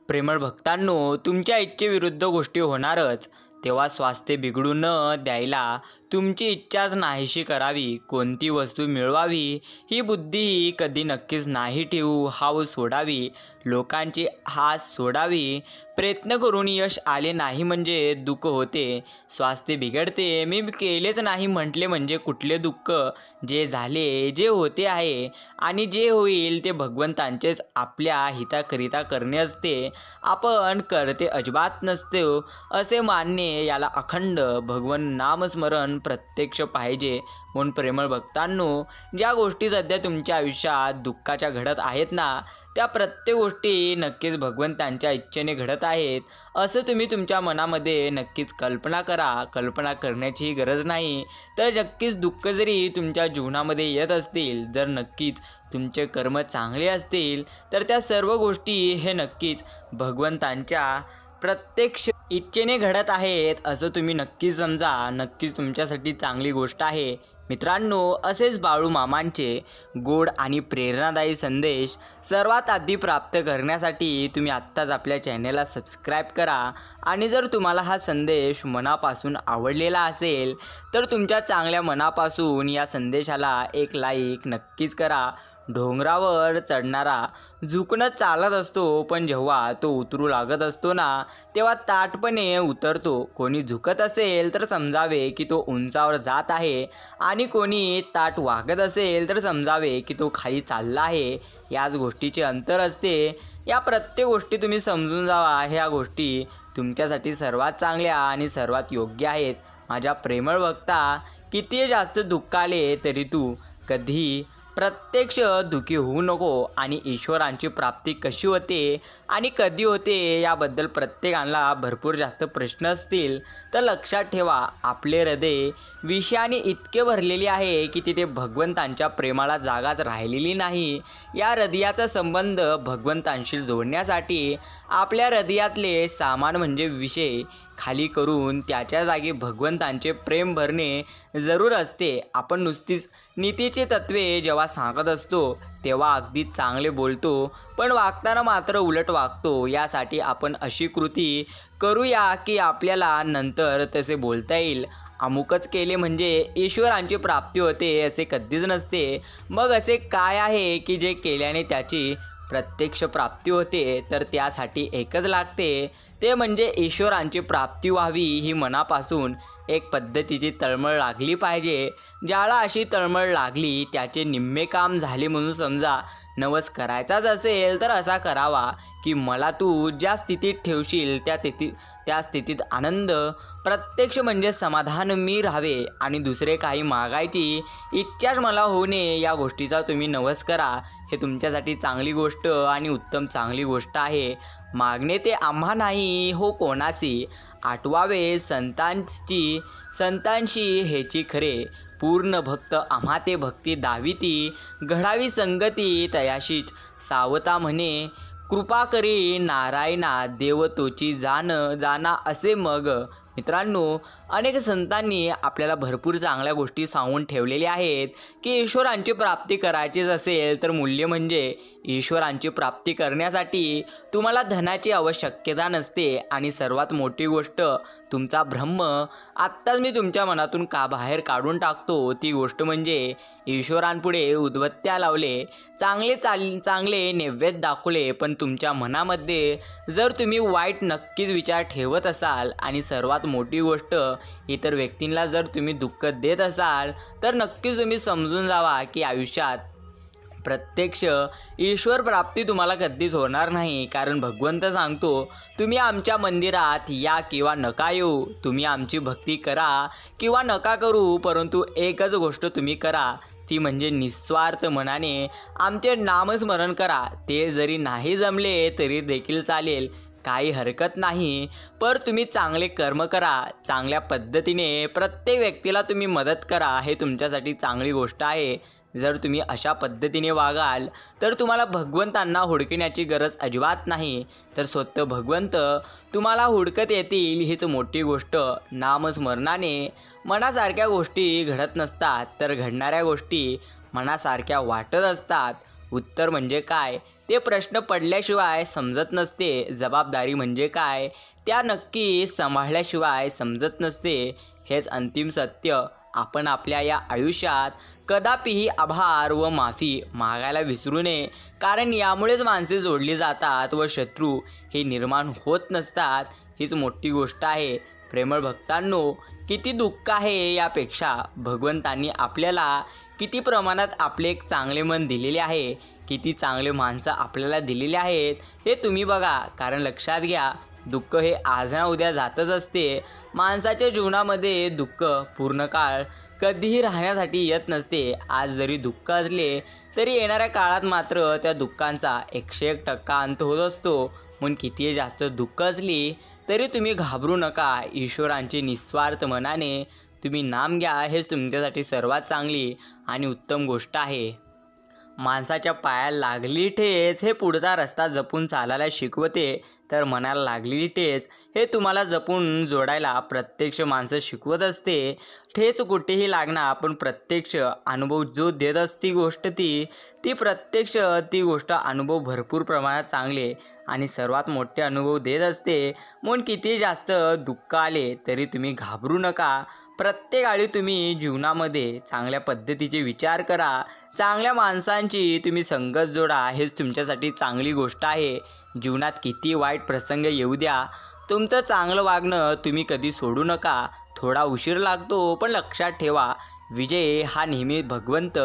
प्रेमळ भक्तांनो, तुमच्या इच्छेविरुद्ध गोष्टी होणारच. तेव्हा स्वास्थ्य बिघडू न द्यायला तुमची इच्छाच नाहीशी करावी, कोणती वस्तू मिळवावी ही बुद्धी कधी नक्कीच नाही ठेवू, हाव सोडावी, लोकांची हास सोडावी. प्रयत्न करून यश आले नाही म्हणजे दुःख होते, स्वास्थ्य बिघडते. मी केलेच नाही म्हटले म्हणजे कुठले दुःख? जे झाले, जे होते आहे आणि जे होईल ते भगवंतांचेच आपल्या हिताकरिता करणे असते. आपण करते अजिबात नसते असे मानणे, याला अखंड भगवन नामस्मरण प्रत्यक्ष पाहिजे. म्हणून प्रेमळ भक्तांनो, ज्या गोष्टी सध्या तुमच्या आयुष्यात दुःखाच्या घडत आहेत ना, त्या प्रत्येक गोष्टी नक्कीच भगवंतांच्या इच्छेने घडत आहेत असं तुम्ही तुमच्या मनामध्ये नक्कीच कल्पना करा. कल्पना करण्याची गरज नाही. तर नक्कीच दुःख जरी तुमच्या जीवनामध्ये येत असतील, जर नक्कीच तुमचे कर्म चांगले असतील, तर त्या सर्व गोष्टी हे नक्कीच भगवंतांच्या प्रत्यक्ष इच्छेने घडत आहेत असं तुम्ही नक्की समजा. नक्कीच तुमच्यासाठी चांगली गोष्ट आहे. मित्रांनो, असेच बाळू मामांचे गोड आणि प्रेरणादायी संदेश सर्वात आधी प्राप्त करण्यासाठी तुम्ही आत्ताच आपल्या चॅनेलला सबस्क्राईब करा. आणि जर तुम्हाला हा संदेश मनापासून आवडलेला असेल, तर तुमच्या चांगल्या मनापासून या संदेशाला एक लाईक नक्कीच करा. डोंगरावर चढणारा झुकणं चालत असतो, पण जेव्हा तो उतरू लागत असतो ना, तेव्हा ताठपणे उतरतो. कोणी झुकत असेल तर समजावे की तो उंचावर जात आहे, आणि कोणी ताठ वागत असेल तर समजावे की तो खाली चालला आहे. याच गोष्टीचे अंतर असते. या प्रत्येक गोष्टी तुम्ही समजून जावा. ह्या गोष्टी तुमच्यासाठी सर्वात चांगल्या आणि सर्वात योग्य आहेत. माझ्या प्रेमळ भक्ता, किती जास्त दुःख आले तरी तू कधी प्रत्यक्ष दुःखी होऊ नको. आणि ईश्वरांची प्राप्ती कशी होते आणि कधी होते याबद्दल प्रत्येकाला भरपूर जास्त प्रश्न असतील, तर लक्षात ठेवा, आपले हृदय विषयाने इतके भरलेले आहे की तिथे भगवंतांच्या प्रेमाला जागाच राहिलेली नाही. या हृदयाचा संबंध भगवंतांशी जोडण्यासाठी आपल्या हृदयातले सामान म्हणजे विषय खाली करून त्याच्या जागी भगवंतांचे प्रेम भरणे जरूर असते. आपण नुसतीच नीतीची तत्त्वे जेव्हा सांगत असतो तेव्हा अगदी चांगले बोलतो, पण वागताना मात्र उलट वागतो. यासाठी आपण अशी कृती करूया की आपल्याला नंतर तसे बोलता येईल. अमुकच केले म्हणजे ईश्वरांची प्राप्ती होते असे कधीच नसते. मग असे काय आहे की जे केल्याने त्याची प्रत्यक्ष प्राप्ती होते? तर त्यासाठी एकच लागते, ते म्हणजे ईश्वरांची प्राप्ती व्हावी ही मनापासून एक पद्धतीची तळमळ लागली पाहिजे. ज्याला अशी तळमळ लागली त्याचे निम्मे काम झाले म्हणून समजा. नवस करायचाच असेल तर असा करावा की मला तू ज्या स्थितीत ठेवशील त्या स्थितीत आनंद प्रत्यक्ष म्हणजे समाधान मी राहावे, आणि दुसरे काही मागायची इच्छाच मला होणे. या गोष्टीचा तुम्ही नवस करा. हे तुमच्यासाठी चांगली गोष्ट आणि उत्तम चांगली गोष्ट आहे. मागणे ते आम्हा नाही हो कोणासी, आठवावे संतांशी हेची खरे. पूर्ण भक्त आम्हा ते भक्ती दाविती, घडावी संगती तयाशीच सावता म्हणे. कृपा करी नारायणा, देव तोची जाना असे मग. मित्रांनो, अनेक संतांनी आपल्याला भरपूर चांगल्या गोष्टी सांगून ठेवलेल्या आहेत की ईश्वरांची प्राप्ती करायचीच असेल तर मूल्य म्हणजे ईश्वरांची प्राप्ती करण्यासाठी तुम्हाला धनाची आवश्यकता नसते. आणि सर्वात मोठी गोष्ट तुमचा ब्रह्म आत्ताच मी तुमच्या मनातून बाहेर काढून टाकतो. ती गोष्ट म्हणजे ईश्वरांपुढे उदबत्त्या लावले, चांगले नैवेद्य दाखवले, पण तुमच्या मनामध्ये जर तुम्ही वाईट नक्कीच विचार ठेवत असाल, आणि सर्वात मोठी गोष्ट इतर व्यक्तींना जर तुम्ही दुःख देत असाल, तर नक्कीच तुम्ही समजून जावा की आयुष्यात प्रत्यक्ष ईश्वर प्राप्ती तुम्हाला कधीच होणार नाही. कारण भगवंत सांगतो, तुम्ही आमच्या मंदिरात या किंवा नका येऊ, तुम्ही आमची भक्ती करा किंवा नका करू, परंतु एकच गोष्ट तुम्ही करा, ती म्हणजे निस्वार्थ मनाने आमचे नामस्मरण करा. ते जरी नाही जमले तरी देखील चालेल, काही हरकत नाही. पर तुम्ही चांगले कर्म करा, चांगल्या पद्धतीने प्रत्येक व्यक्तीला तुम्ही मदत करा. हे तुमच्यासाठी चांगली गोष्ट आहे. जर तुम्ही अशा पद्धतीने वागाल तर तुम्हाला भगवंतांना हुडकण्याची गरज अजिबात नाही, तर स्वतः भगवंत तुम्हाला हुडकत येतील. हीच मोठी गोष्ट. नामस्मरणाने मनासारख्या गोष्टी घडत नसतात, तर घडणाऱ्या गोष्टी मनासारख्या वाटत असतात. उत्तर म्हणजे काय ते प्रश्न पडल्याशिवाय समजत नसते. जबाबदारी म्हणजे काय त्या नक्की सांभाळल्याशिवाय समजत नसते. हेच अंतिम सत्य. आपण आपल्या या आयुष्यात कदापिही आभार व माफी मागायला विसरू नये, कारण यामुळेच माणसे जोडली जातात व शत्रू हे निर्माण होत नसतात. हीच मोठी गोष्ट आहे. प्रेमळ भक्तांनो, किती दुःख आहे यापेक्षा भगवंतांनी आपल्याला किती प्रमाणात आपले एक चांगले मन दिलेले आहे, किती चांगले माणसं आपल्याला दिलेले आहेत हे तुम्ही बघा. कारण लक्षात घ्या, दुःख हे आज ना उद्या जातच असते. माणसाच्या जीवनामध्ये दुःख पूर्ण काळ कधीही राहण्यासाठी येत नसते. आज जरी दुःख असले तरी येणाऱ्या काळात मात्र त्या दुःखांचा 101% अंत होत असतो. म्हणून कितीही जास्त दुःख असली तरी तुम्ही घाबरू नका. ईश्वरांची निस्वार्थ मनाने तुम्ही नाम घ्या. हेच तुमच्यासाठी सर्वात चांगली आणि उत्तम गोष्ट आहे. माणसाच्या पायाला लागलेली ठेच हे पुढचा रस्ता जपून चालायला शिकवते, तर मनाला लागलेली ठेच हे तुम्हाला जपून जोडायला प्रत्यक्ष माणसं शिकवत असते. ठेच कुठेही लागणार, पण प्रत्यक्ष अनुभव जो देत असती गोष्ट ती प्रत्यक्ष ती गोष्ट अनुभव भरपूर प्रमाणात चांगले आणि सर्वात मोठे अनुभव देत असते. म्हणून किती जास्त दुःख आले तरी तुम्ही घाबरू नका. प्रत्येक वेळी तुम्ही जीवनामध्ये चांगल्या पद्धतीचे विचार करा. चांगल्या माणसांची तुम्ही संगत जोडा. हेच तुमच्यासाठी चांगली गोष्ट आहे. जीवनात किती वाईट प्रसंग येऊ द्या, तुमचं चांगलं वागणं तुम्ही कधी सोडू नका. थोडा उशीर लागतो, पण लक्षात ठेवा, विजय हा नेहमी भगवंत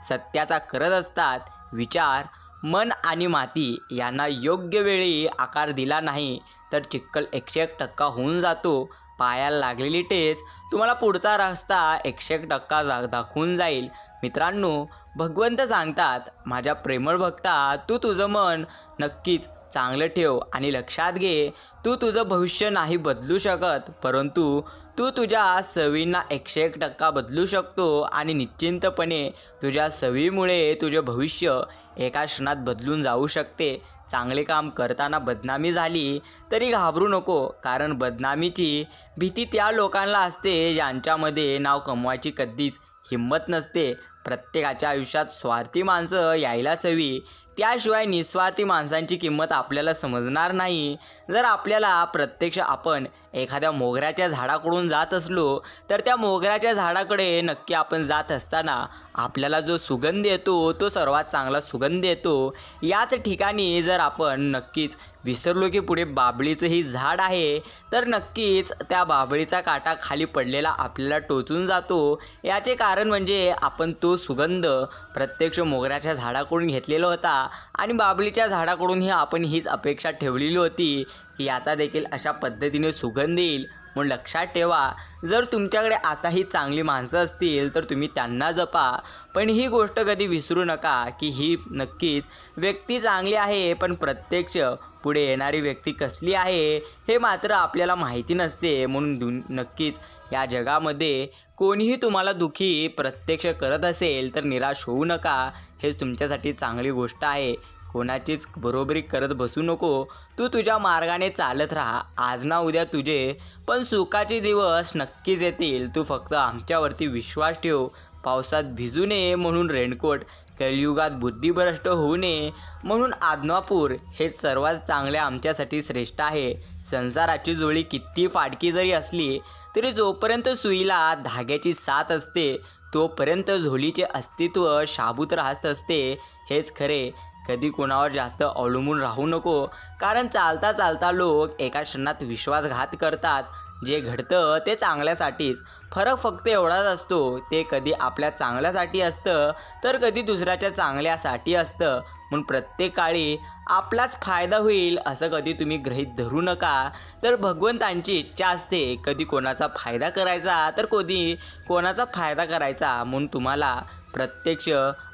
सत्याचा करत असतात. विचार, मन आणि माती यांना योग्य वेळी आकार दिला नाही तर चिखल 101% होऊन जातो. पायाला लागलेली ठेच तुम्हाला पुढचा रस्ता 101% दाखवून जाईल. मित्रांनो, भगवंत सांगतात, माझ्या प्रेमळ भक्ता, तू तुझं मन नक्कीच चांगलं ठेव आणि लक्षात घे, तू तुझं भविष्य नाही बदलू शकत, परंतु तू तुझ्या सवयींना 101% बदलू शकतो आणि निश्चिंतपणे तुझ्या सवयीमुळे तुझे भविष्य एका क्षणात बदलून जाऊ शकते. चांगले काम करताना बदनामी झाली तरी घाबरू नको, कारण बदनामीची भीती त्या लोकांना असते ज्यांच्यामध्ये नाव कमवायची कधीच हिंमत नसते. प्रत्येकाच्या आयुष्यात स्वार्थी माणसं यायलाच हवी, त्याशिवाय निस्वार्थी माणसांची किंमत आपल्याला समजणार नाही. जर आपल्याला प्रत्यक्ष आपण एखाद्या मोगऱ्याच्या झाडाकडून जात असलो तर त्या मोगऱ्याच्या झाडाकडे नक्की आपण जात असताना आपल्याला जो सुगंध येतो तो सर्वात चांगला सुगंध येतो. याच ठिकाणी जर आपण नक्कीच विसरलो की पुढे बाभळीचंही झाड आहे, तर नक्कीच त्या बाभळीचा काटा खाली पडलेला आपल्याला टोचून जातो. याचे कारण म्हणजे आपण तो सुगंध प्रत्यक्ष मोगऱ्याच्या झाडाकडून घेतलेला होता आणि बाभळीच्या झाडाकडूनही आपण हीच अपेक्षा ठेवलेली होती की याचा देखील अशा पद्धतीने सुगंध येईल. म्हणून लक्षात ठेवा, जर तुमच्याकडे आताही चांगली माणसं असतील तर तुम्ही त्यांना जपा, पण ही गोष्ट कधी विसरू नका की ही नक्कीच व्यक्ती चांगली आहे, पण प्रत्यक्ष पुढे येणारी व्यक्ती कसली आहे हे मात्र आपल्याला माहिती नसते. म्हणून नक्कीच या जगामध्ये कोणीही तुम्हाला दुःखी प्रत्यक्ष करत असेल तर निराश होऊ नका. हेच तुमच्यासाठी चांगली गोष्ट आहे. कोणाचीच बरोबरी करत बसू नको. तू तुझ्या मार्गाने चालत राहा. आज ना उद्या तुझे पण सुखाचे दिवस नक्कीच येतील. तू फक्त आमच्यावरती विश्वास ठेव. पावसात भिजू नये म्हणून रेनकोट, कलियुगात बुद्धिभ्रष्ट होऊ नये म्हणून आदमापूर, हे सर्वात चांगले आमच्यासाठी श्रेष्ठ आहे. संसाराची जोडी किती फाटकी जरी असली तरी जोपर्यंत सुईला धाग्याची साथ असते तोपर्यंत झोलीचे अस्तित्व शाबूत राहत असते. हेच खरे. कधी कोणावर जास्त अवलंबून राहू नको, कारण चालता चालता लोक एका क्षणात विश्वासघात करतात. जे घडतं ते चांगल्यासाठीच. फरक फक्त एवढाच असतो, ते कधी आपल्या चांगल्यासाठी असतं तर कधी दुसऱ्याच्या चांगल्यासाठी असतं. म्हणून प्रत्येक काळी आपलाच फायदा होईल असं कधी तुम्ही गृहीत धरू नका. तर भगवंतांची इच्छा असते कधी कोणाचा फायदा करायचा तर कधी कोणाचा फायदा करायचा. म्हणून तुम्हाला प्रत्यक्ष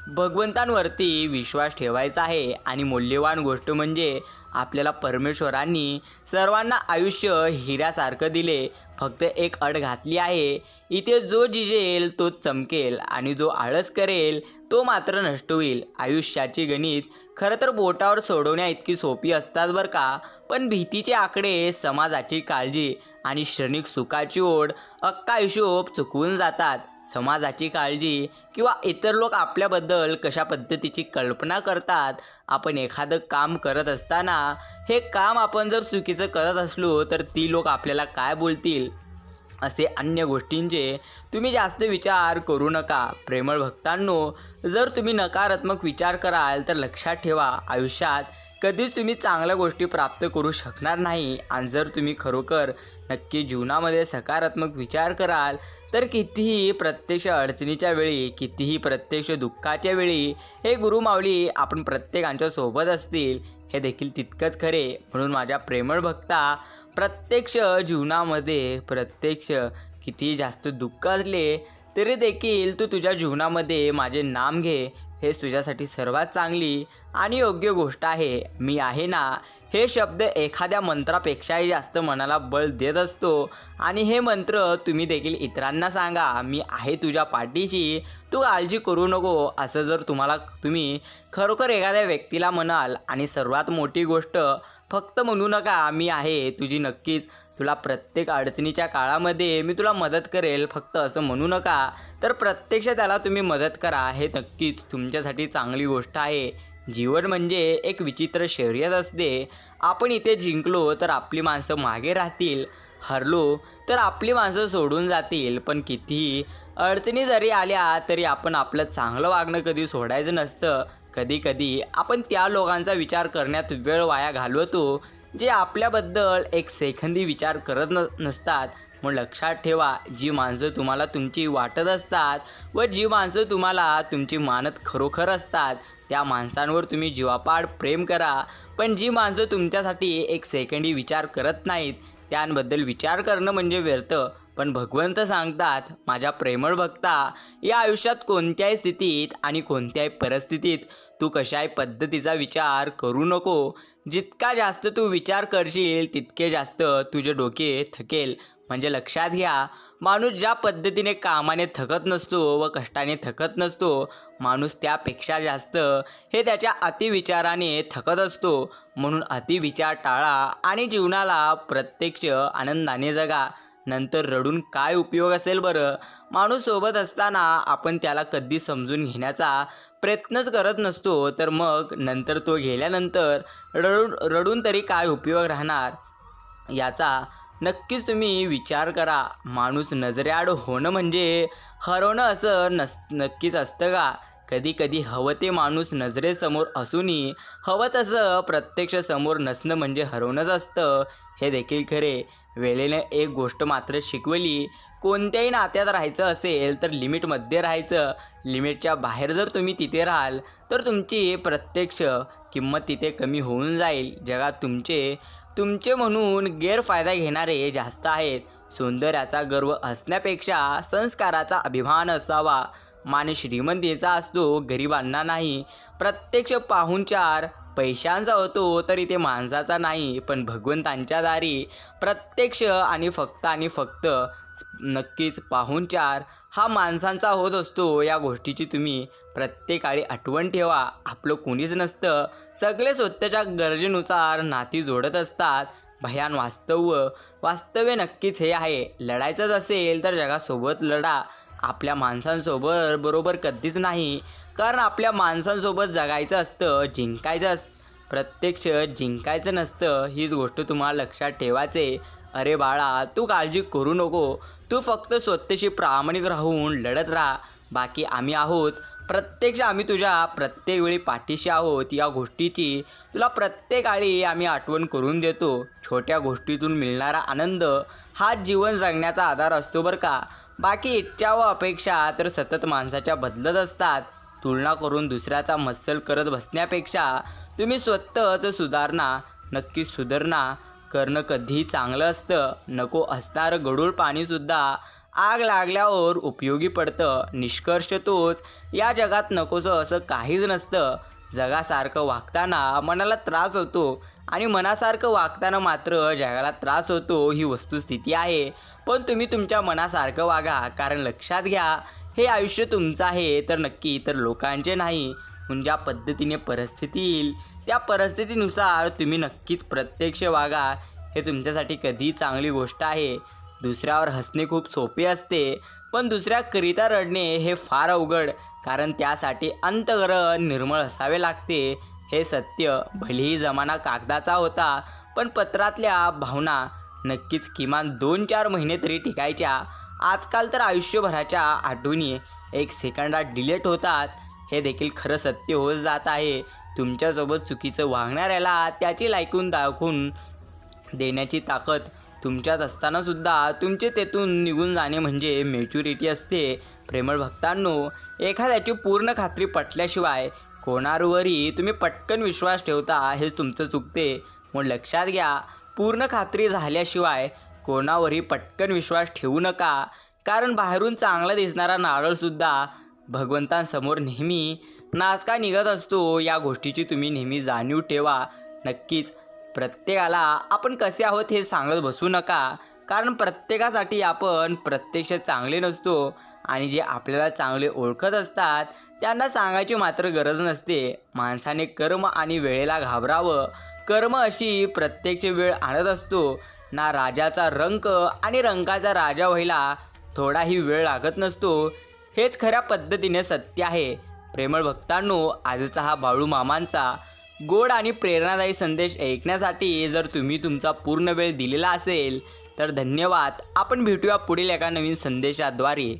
भगवंतांवरती विश्वास ठेवायचा आहे. आणि मौल्यवान गोष्ट म्हणजे आपल्याला परमेश्वरांनी सर्वांना आयुष्य हिऱ्यासारखं दिले. फक्त एक अट घातली आहे, इथे जो जिजेल तोच चमकेल आणि जो आळस करेल तो मात्र नष्ट होईल. आयुष्याची गणित खरं तर बोटावर सोडवण्या इतकी सोपी असतात बरं का, पण भीतीचे आकडे, समाजाची काळजी आणि क्षणिक सुखाची ओढ अख्खा हिशोब चुकवून जातात. समाजाची काळजी किंवा इतर लोक आपल्याबद्दल कशा पद्धतीची कल्पना करतात. आपण एखादं काम करत असताना हे काम आपण जर चुकीचं करत असलो तर ती लोक आपल्याला काय बोलतील, असे अन्य गोष्टींचे तुम्ही जास्त विचार करू नका. प्रेमळ भक्तांनो, जर तुम्ही नकारात्मक विचार कराल तर लक्षात ठेवा, आयुष्यात कधीच तुम्ही चांगल्या गोष्टी प्राप्त करू शकणार नाही. आणि जर तुम्ही खरोखर नक्की जीवनामध्ये सकारात्मक विचार कराल तर कितीही प्रत्यक्ष अडचणीच्या वेळी, कितीही प्रत्यक्ष दुःखाच्या वेळी हे गुरुमाऊली आपण प्रत्येकांच्या सोबत असतील, हे देखील तितकंच खरे. म्हणून माझ्या प्रेमळ भक्ता, प्रत्यक्ष जीवनामध्ये प्रत्यक्ष कितीही जास्त दुःख असले तरी देखील तू तुझ्या जीवनामध्ये माझे नाम घे. हेच तुझ्यासाठी सर्वात चांगली आणि योग्य गोष्ट आहे. मी आहे ना, हे शब्द एखाद्या मंत्रापेक्षाही जास्त मनाला बळ देत असतो. आणि हे मंत्र तुम्ही देखील इतरांना सांगा. मी आहे तुझ्या पाठीशी, तू काळजी करू नको. असं जर तुम्ही खरोखर एखाद्या व्यक्तीला म्हणाल, आणि सर्वात मोठी गोष्ट, फक्त म्हणू नका मी आहे तुझी, नक्कीच तुला प्रत्येक अडचणीच्या काळामध्ये मी तुला मदत करेल, फक्त असं म्हणू नका, तर प्रत्यक्ष त्याला तुम्ही मदत करा. हे नक्कीच तुमच्यासाठी चांगली गोष्ट आहे. जीवन म्हणजे एक विचित्र शर्यत असते. आपण इथे जिंकलो तर आपली माणसं मागे राहतील, हरलो तर आपली माणसं सोडून जातील. पण कितीही अडचणी जरी आल्या तरी आपण आपलं चांगलं वागणं कधी सोडायचं नसतं. कधी आपण त्या लोकांचा विचार करण्यात वेळ वाया घालवतो जे आपल्याबद्दल एक सेकंदी विचार करत नसतात. मग लक्षात ठेवा, जी माणसं तुम्हाला तुमची वाटत असतात व जी माणसं तुम्हाला तुमची मानत खरोखर असतात, त्या माणसांवर तुम्ही जीवापाड प्रेम करा. पण जी माणसं तुमच्यासाठी एक सेकंडी विचार करत नाहीत, त्यांबद्दल विचार करणं म्हणजे व्यर्थ. पण भगवंत सांगतात, माझ्या प्रेमळ भक्ता, या आयुष्यात कोणत्याही स्थितीत आणि कोणत्याही परिस्थितीत तू कशाही पद्धतीचा विचार करू नको. जितका जास्त तू विचार करशील तितके जास्त तुझे डोके थकेल. म्हणजे लक्षात घ्या, माणूस ज्या पद्धतीने कामाने थकत नसतो व कष्टाने थकत नसतो, माणूस त्यापेक्षा जास्त हे त्याच्या अतिविचाराने थकत असतो. म्हणून अतिविचार टाळा आणि जीवनाला प्रत्यक्ष आनंदाने जगा. नंतर रडून काय उपयोग असेल बरं. माणूस सोबत असताना आपण त्याला कधी समजून घेण्याचा प्रयत्नच करत नसतो, तर मग नंतर तो गेल्यानंतर रडून तरी काय उपयोग राहणार, याचा नक्कीच तुम्ही विचार करा. माणूस नजरेआड होणं म्हणजे हरवणं असं नक्कीच असतं का? कधी हवं ते माणूस नजरेसमोर असूनही हवं तसं प्रत्यक्ष समोर नसणं म्हणजे हरवणंच असतं, हे देखील खरे. वेळेने एक गोष्ट मात्र शिकवली, कोणत्याही नात्यात राहायचं असेल तर लिमिटमध्ये राहायचं. लिमिटच्या बाहेर जर तुम्ही तिथे राहाल तर तुमची प्रत्यक्ष किंमत तिथे कमी होऊन जाईल. जगात तुमचे म्हणून गैरफायदा घेणारे जास्त आहेत. सौंदर्याचा गर्व असण्यापेक्षा संस्काराचा अभिमान असावा. मान श्रीमंतीचा असतो, गरिबांना नाही. प्रत्यक्ष पाहुणचार पैशांचा होतो तरी ते माणसाचा नाही. पण भगवंतांच्या दारी प्रत्यक्ष आणि फक्त नक्कीच पाहुणचार हा माणसांचा होत असतो. या गोष्टीची तुम्ही प्रत्येकाळी आठवण ठेवा. आपलं कोणीच नसतं, सगळे स्वतःच्या गरजेनुसार नाती जोडत असतात. भयान वास्तव्य नक्कीच हे आहे. लढायचंच असेल तर जगासोबत लढा, आपल्या माणसांसोबत बरोबर कधीच नाही. कारण आपल्या माणसांसोबत जगायचं असतं, जिंकायचं प्रत्यक्ष जिंकायचं नसतं. हीच गोष्ट तुम्हाला लक्षात ठेवायचे. अरे बाळा, तू काळजी करू नको, तू फक्त स्वतःशी प्रामाणिक राहून लढत राहा. बाकी आम्ही आहोत. प्रत्यक्ष आम्ही तुझ्या प्रत्येक वेळी पाठीशी आहोत. या गोष्टीची तुला प्रत्येकाळी आम्ही आठवण करून देतो. छोट्या गोष्टीतून मिळणारा आनंद हा जीवन जगण्याचा आधार असतो बरं का. बाकी इच्छा व अपेक्षा तर सतत माणसाच्या बदलत असतात. तुलना करून दुसऱ्याचा मत्सल करत बसण्यापेक्षा तुम्ही स्वतःच नक्की सुधारणा करणं कधीही चांगलं असतं. नको असणारं गढूळ पाणीसुद्धा आग लागल्यावर उपयोगी पडतं. निष्कर्ष तोच, या जगात नकोसं असं काहीच नसतं. जगासारखं वागताना मनाला त्रास होतो आणि मनासारखं वागताना मात्र जगाला त्रास होतो, ही वस्तुस्थिती आहे. पण तुम्ही तुमच्या मनासारखं वागा, कारण लक्षात घ्या, हे आयुष्य तुमचं आहे तर नक्की इतर लोकांचे नाही. म्हणून ज्या पद्धतीने परिस्थिती येईल त्या परिस्थितीनुसार तुम्ही नक्कीच प्रत्यक्ष वागा. हे तुमच्यासाठी कधीही चांगली गोष्ट आहे. दुसऱ्यावर हसणे खूप सोपे असते, पण दुसऱ्याकरिता रडणे हे फार अवघड, कारण त्यासाठी अंतःकरण निर्मळ असावे लागते. हे सत्य भलेही जमाना कागदाचा होता, पण पत्रातल्या भावना नक्कीच किमान 2-4 महिने तरी टिकायच्या. आजकाल तर आयुष्यभराच्या आठवणी 1 सेकंदात डिलीट होतात. हे देखील खरं सत्य होत जात आहे. तुमच्यासोबत चुकीचं वागणाऱ्याला त्याची ऐकून दाखवून देण्याची ताकद तुमच्यात असतानासुद्धा तुमचे तेथून निघून जाणे म्हणजे मॅच्युरिटी असते. प्रेमळ भक्तांनो, एखाद्याची पूर्ण खात्री पटल्याशिवाय कोणावरही तुम्ही पटकन विश्वास ठेवता, हेच तुमचं चुकते. मग लक्षात घ्या, पूर्ण खात्री झाल्याशिवाय कोणावरही पटकन विश्वास ठेवू नका, कारण बाहेरून चांगला दिसणारा नारळसुद्धा भगवंतांसमोर नेहमी नाचका निघत असतो. या गोष्टीची तुम्ही नेहमी जाणीव ठेवा. नक्कीच प्रत्येकाला आपण कसे आहोत हे सांगत बसू नका, कारण प्रत्येकासाठी आपण प्रत्यक्ष चांगले नसतो आणि जे आपल्याला चांगले ओळखत असतात त्यांना सांगायची मात्र गरज नसते. माणसाने कर्म आणि वेळेला घाबरावं. कर्म अशी प्रत्यक्ष वेळ आणत असतो ना. राजाचा रंक आणि रंकाचा राजा व्हायला थोडाही वेळ लागत नसतो. हेच खऱ्या पद्धतीने सत्य आहे. प्रेमळ भक्तांनो, आजचा हा बाळू मामांचा गोड आणि प्रेरणादायी संदेश ऐकण्यासाठी जर तुम्ही तुमचा पूर्ण वेळ दिलेला असेल तर धन्यवाद. आपण भेटूया पुढील एका नवीन संदेशाद्वारे.